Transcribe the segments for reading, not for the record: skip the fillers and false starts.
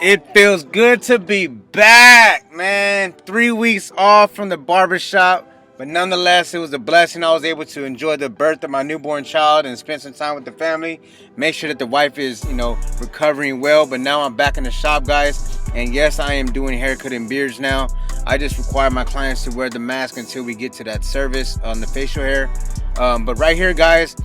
It feels good to be back, man. 3 weeks off from the barbershop, but nonetheless, it was a blessing. I was able to enjoy the birth of my newborn child and spend some time with the family. Make sure that the wife is, recovering well. But now I'm back in the shop, guys. And yes, I am doing haircut and beards now. I just require my clients to wear the mask until we get to that service on the facial hair. But right here, guys,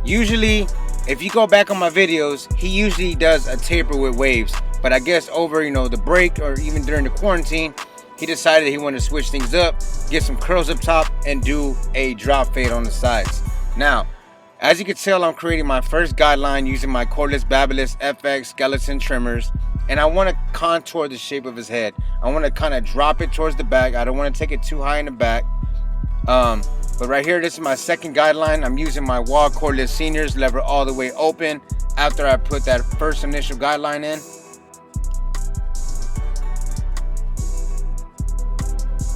usually, if you go back on my videos, he usually does a taper with waves. But I guess over, the break or even during the quarantine, he decided he wanted to switch things up, get some curls up top, and do a drop fade on the sides. Now, as you can tell, I'm creating my first guideline using my cordless Babyliss FX skeleton trimmers. And I want to contour the shape of his head. I want to kind of drop it towards the back. I don't want to take it too high in the back. But right here, this is my second guideline. I'm using my wall cordless seniors lever all the way open after I put that first initial guideline in.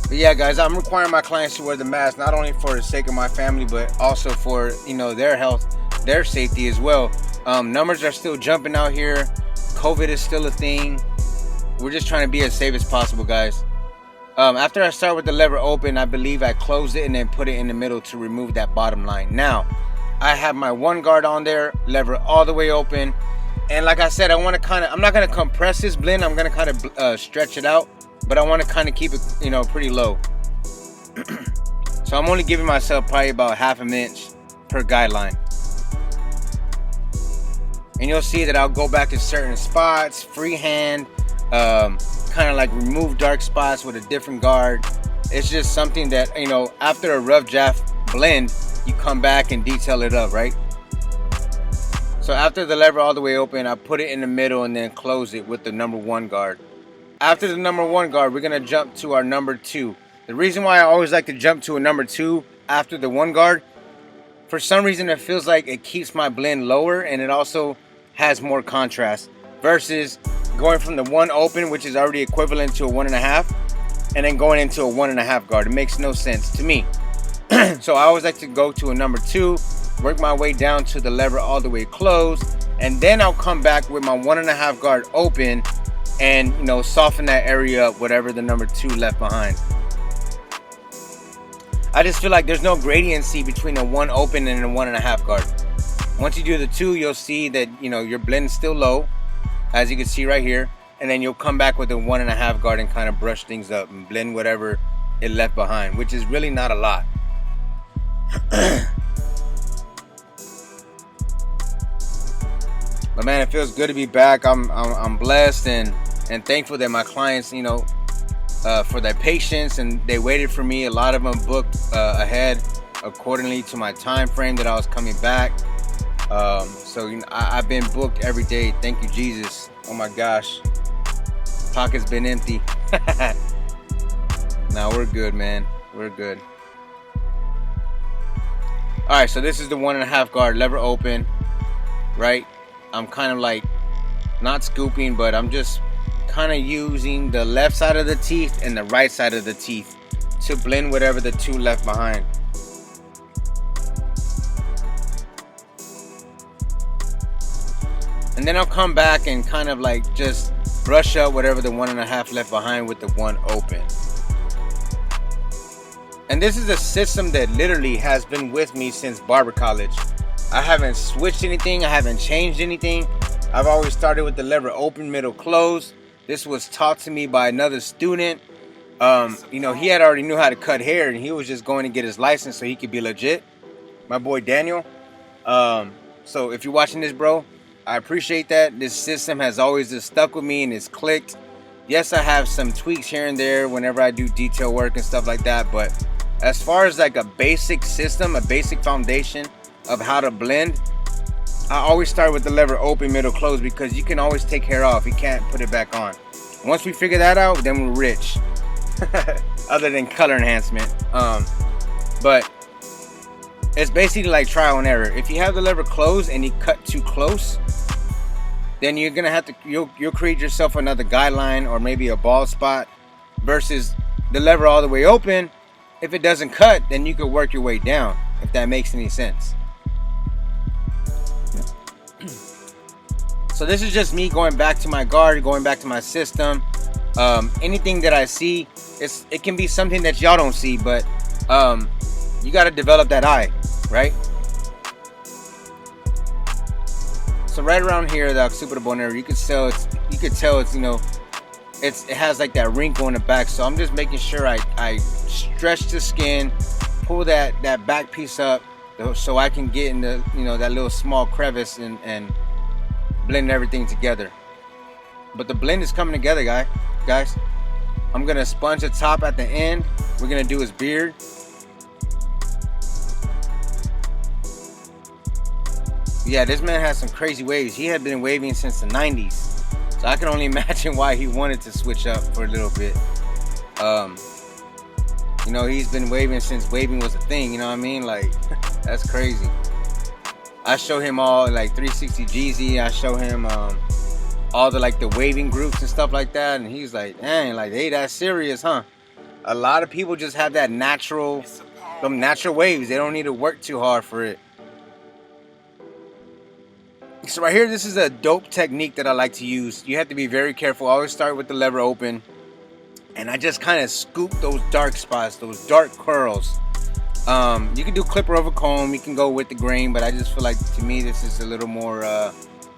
But yeah, guys, I'm requiring my clients to wear the mask, not only for the sake of my family, but also for, their health, their safety as well. Numbers are still jumping out here. COVID is still a thing. We're just trying to be as safe as possible, guys. After I start with the lever open, I believe I closed it and then put it in the middle to remove that bottom line. Now, I have my one guard on there, lever all the way open. And like I said, I'm not going to compress this blend. I'm going to kind of stretch it out. But I want to kind of keep it, pretty low. So I'm only giving myself probably about half an inch per guideline. And you'll see that I'll go back to certain spots, freehand, kind of like remove dark spots with a different guard. It's just something that, after a rough draft blend, you come back and detail it up, right? So after the lever all the way open, I put it in the middle and then close it with the number one guard. After the number one guard, we're going to jump to our number two. The reason why I always like to jump to a number two after the one guard, for some reason it feels like it keeps my blend lower and it also has more contrast versus going from the one open, which is already equivalent to a 1.5, and then going into a 1.5 guard. It makes no sense to me. So I always like to go to a number two, work my way down to the lever all the way closed, and then I'll come back with my 1.5 guard open and soften that area up, whatever the number two left behind. I just feel like there's no gradiency between a one open and a 1.5 guard. Once you do the two, you'll see that your blend is still low, as you can see right here, and then you'll come back with a 1.5 guard and kind of brush things up and blend whatever it left behind, which is really not a lot. But man, it feels good to be back. I'm blessed and thankful that my clients, for their patience, and they waited for me. A lot of them booked ahead accordingly to my time frame that I was coming back. So I've been booked every day. Thank you, Jesus. Oh my gosh, pocket's been empty. Now we're good, man. We're good. All right, so this is the 1.5 guard lever open, right? I'm kind of like not scooping, but I'm just kind of using the left side of the teeth and the right side of the teeth to blend whatever the two left behind. And then I'll come back and kind of like just brush up whatever the 1.5 left behind with the one open. And this is a system that literally has been with me since barber college. I haven't switched anything. I haven't changed anything. I've always started with the lever open, middle, close. This was taught to me by another student. He had already knew how to cut hair, and he was just going to get his license so he could be legit. My boy Daniel. So if you're watching this, bro, I appreciate that. This system has always just stuck with me and it's clicked. Yes, I have some tweaks here and there whenever I do detail work and stuff like that, but as far as like a basic system, a basic foundation of how to blend, I always start with the lever open, middle, close, because you can always take hair off. You can't put it back on. Once we figure that out, then we're rich. Other than color enhancement. But it's basically like trial and error. If you have the lever closed and you cut too close, then you're gonna have to you'll create yourself another guideline or maybe a bald spot, versus the lever all the way open. If it doesn't cut, then you could work your way down, if that makes any sense. So this is just me going back to my guard, going back to my system. Anything that I see, it can be something that y'all don't see, but you got to develop that eye, right? So right around here, the occipital bone area, you could tell it's, you know, it has like that wrinkle in the back. So I'm just making sure I stretch the skin, pull that back piece up, so I can get in the, you know, that little small crevice and blend everything together. But the blend is coming together, guys. I'm gonna sponge the top at the end. We're gonna do his beard. Yeah, this man has some crazy waves. He had been waving since the 90s. So I can only imagine why he wanted to switch up for a little bit. You know, he's been waving since waving was a thing, you know what I mean? Like, that's crazy. I show him all like 360 Jeezy. I show him all the like the waving groups and stuff like that, and he's like, dang, like they that serious, huh? A lot of people just have that natural waves. They don't need to work too hard for it. So right here, this is a dope technique that I like to use. You have to be very careful. I always start with the lever open, and I just kind of scoop those dark spots, those dark curls. You can do clipper over comb, you can go with the grain, but I just feel like, to me, this is a little more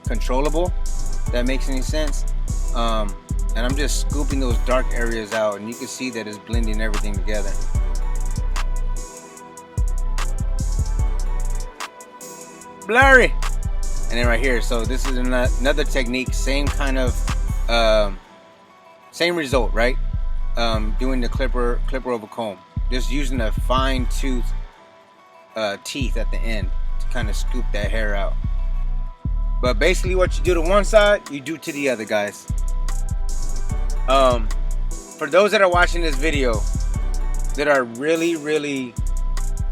controllable, if that makes any sense. And I'm just scooping those dark areas out, and you can see that it's blending everything together. Blurry. And then right here, so this is another technique, same kind of same result, right? Doing the clipper over comb, just using a fine tooth teeth at the end to kind of scoop that hair out. But basically what you do to one side, you do to the other, guys. For those that are watching this video that are really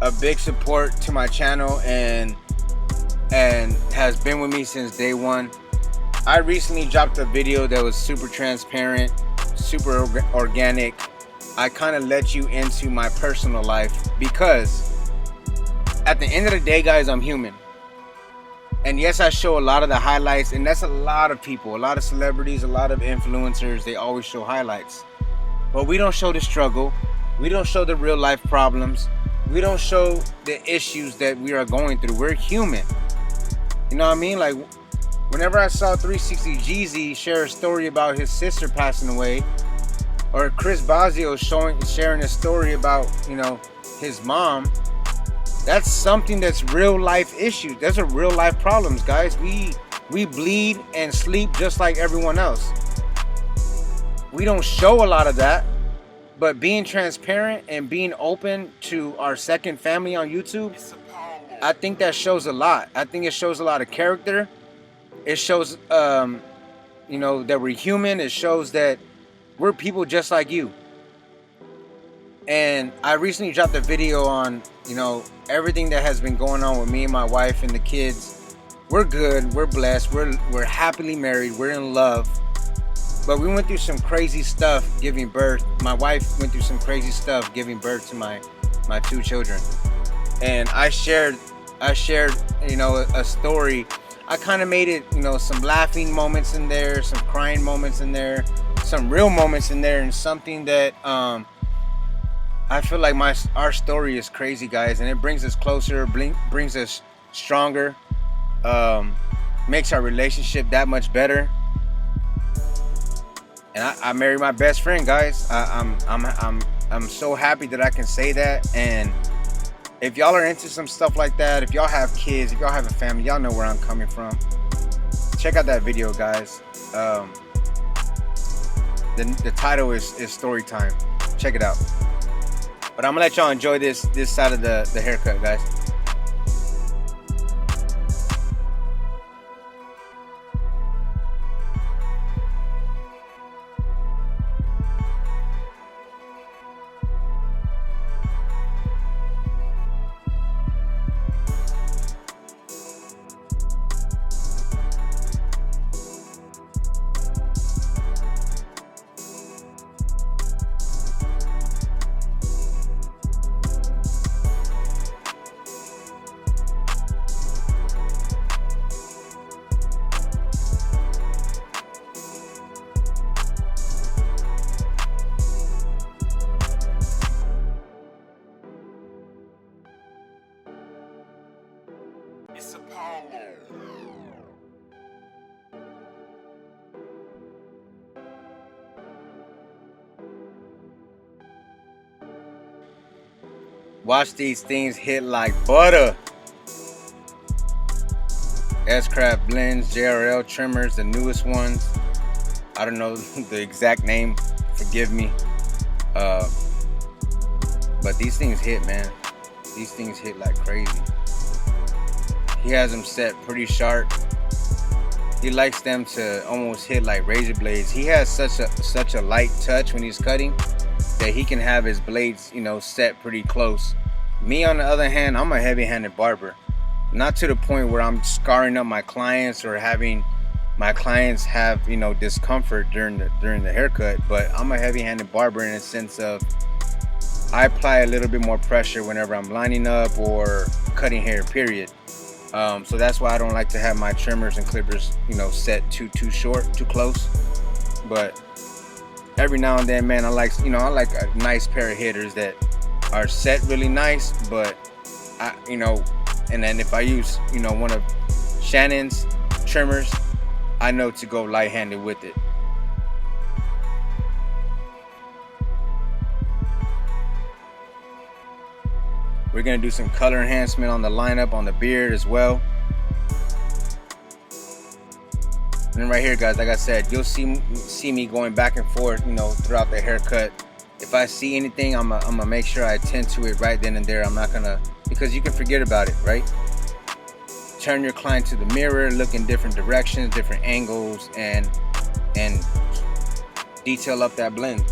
a big support to my channel and has been with me since day one, I recently dropped a video that was super transparent, super organic. I kind of let you into my personal life because at the end of the day, guys, I'm human. And yes, I show a lot of the highlights, and that's a lot of people, a lot of celebrities, a lot of influencers, they always show highlights. But we don't show the struggle. We don't show the real life problems. We don't show the issues that we are going through. We're human. You know what I mean? Like, whenever I saw 360 Jeezy share a story about his sister passing away, or Chris Bazio sharing a story about, you know, his mom, that's something that's real life issues. Those are real life problems, guys. We bleed and sleep just like everyone else. We don't show a lot of that, but being transparent and being open to our second family on YouTube, I think that shows a lot. I think it shows a lot of character. It shows, you know, that we're human. It shows that we're people just like you. And I recently dropped a video on, you know, everything that has been going on with me and my wife and the kids. We're good. We're blessed. We're happily married. We're in love. But we went through some crazy stuff giving birth. My wife went through some crazy stuff giving birth to my two children. And I shared, you know, a story. I kind of made it, you know, some laughing moments in there, some crying moments in there, some real moments in there, and something that I feel like our story is crazy, guys, and it brings us closer, brings us stronger, makes our relationship that much better. And I married my best friend, guys. I'm so happy that I can say that. And if y'all are into some stuff like that, if y'all have kids, if y'all have a family, y'all know where I'm coming from. Check out that video, guys. The title is Story Time. Check it out. But I'm gonna let y'all enjoy this side of the haircut, guys. Watch these things hit like butter. S-Craft blends, JRL trimmers, the newest ones. I don't know the exact name, forgive me. But these things hit, man. These things hit like crazy. He has them set pretty sharp. He likes them to almost hit like razor blades. He has such a light touch when he's cutting that he can have his blades, you know, set pretty close. Me, on the other hand, I'm a heavy-handed barber. Not to the point where I'm scarring up my clients or having my clients have, you know, discomfort during the haircut, but I'm a heavy-handed barber in the sense of I apply a little bit more pressure whenever I'm lining up or cutting hair, period. So that's why I don't like to have my trimmers and clippers, you know, set too short, too close. But every now and then, man, I like a nice pair of hitters that are set really nice, but you know, and then if I use, you know, one of Shannon's trimmers, I know to go light-handed with it. We're gonna do some color enhancement on the lineup, on the beard as well. And then right here, guys, like I said, you'll see me going back and forth, you know, throughout the haircut. If I see anything, I'm gonna make sure I attend to it right then and there. I'm not gonna, because you can forget about it, right? Turn your client to the mirror, look in different directions, different angles, and detail up that blend.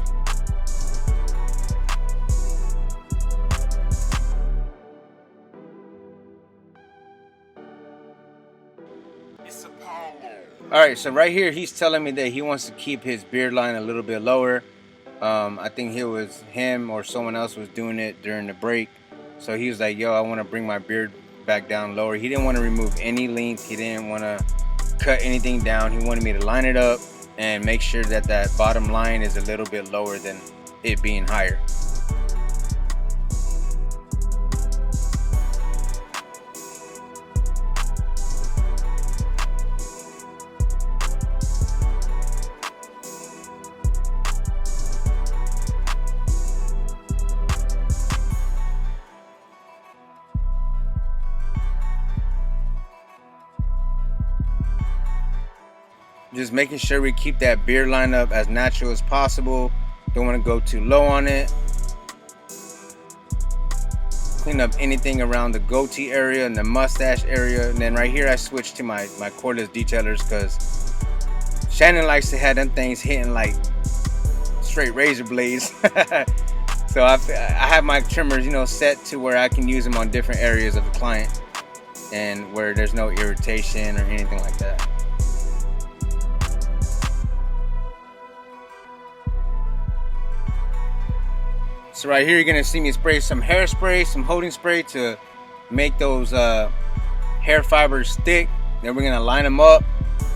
Alright, so right here he's telling me that he wants to keep his beard line a little bit lower. I think it was him or someone else was doing it during the break. So he was like, yo, I want to bring my beard back down lower. He didn't want to remove any length. He didn't want to cut anything down. He wanted me to line it up and make sure that that bottom line is a little bit lower than it being higher. Just making sure we keep that beard line up as natural as possible. Don't want to go too low on it. Clean up anything around the goatee area and the mustache area. And then right here I switched to my cordless detailers because Shannon likes to have them things hitting like straight razor blades. So I have my trimmers, you know, set to where I can use them on different areas of the client and where there's no irritation or anything like that. So right here, you're gonna see me spray some hairspray, some holding spray to make those hair fibers stick. Then we're gonna line them up,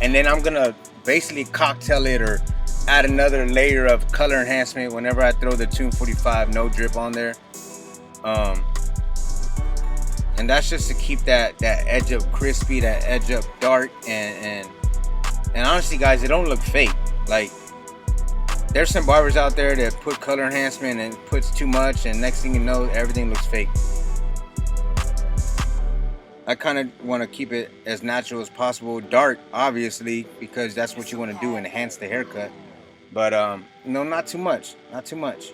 and then I'm gonna basically cocktail it or add another layer of color enhancement whenever I throw the 245 no drip on there. And that's just to keep that edge up crispy, that edge up dark, and honestly, guys, it don't look fake. Like, there's some barbers out there that put color enhancement and puts too much, and next thing you know, everything looks fake. I kind of want to keep it as natural as possible. Dark, obviously, because that's what you want to do, enhance the haircut. But no, not too much. Not too much.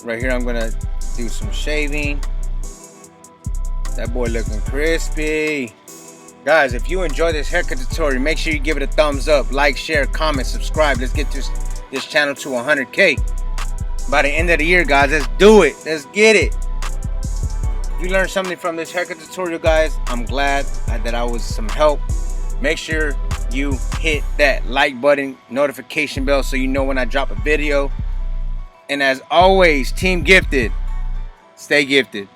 Right here, I'm gonna do some shaving. That boy looking crispy. Guys, if you enjoy this haircut tutorial, make sure you give it a thumbs up, like, share, comment, subscribe. Let's get this channel to 100K. By the end of the year, guys, let's do it. Let's get it. If you learned something from this haircut tutorial, guys, I'm glad that I was some help. Make sure you hit that like button, notification bell, so you know when I drop a video. And as always, Team Gifted, stay gifted.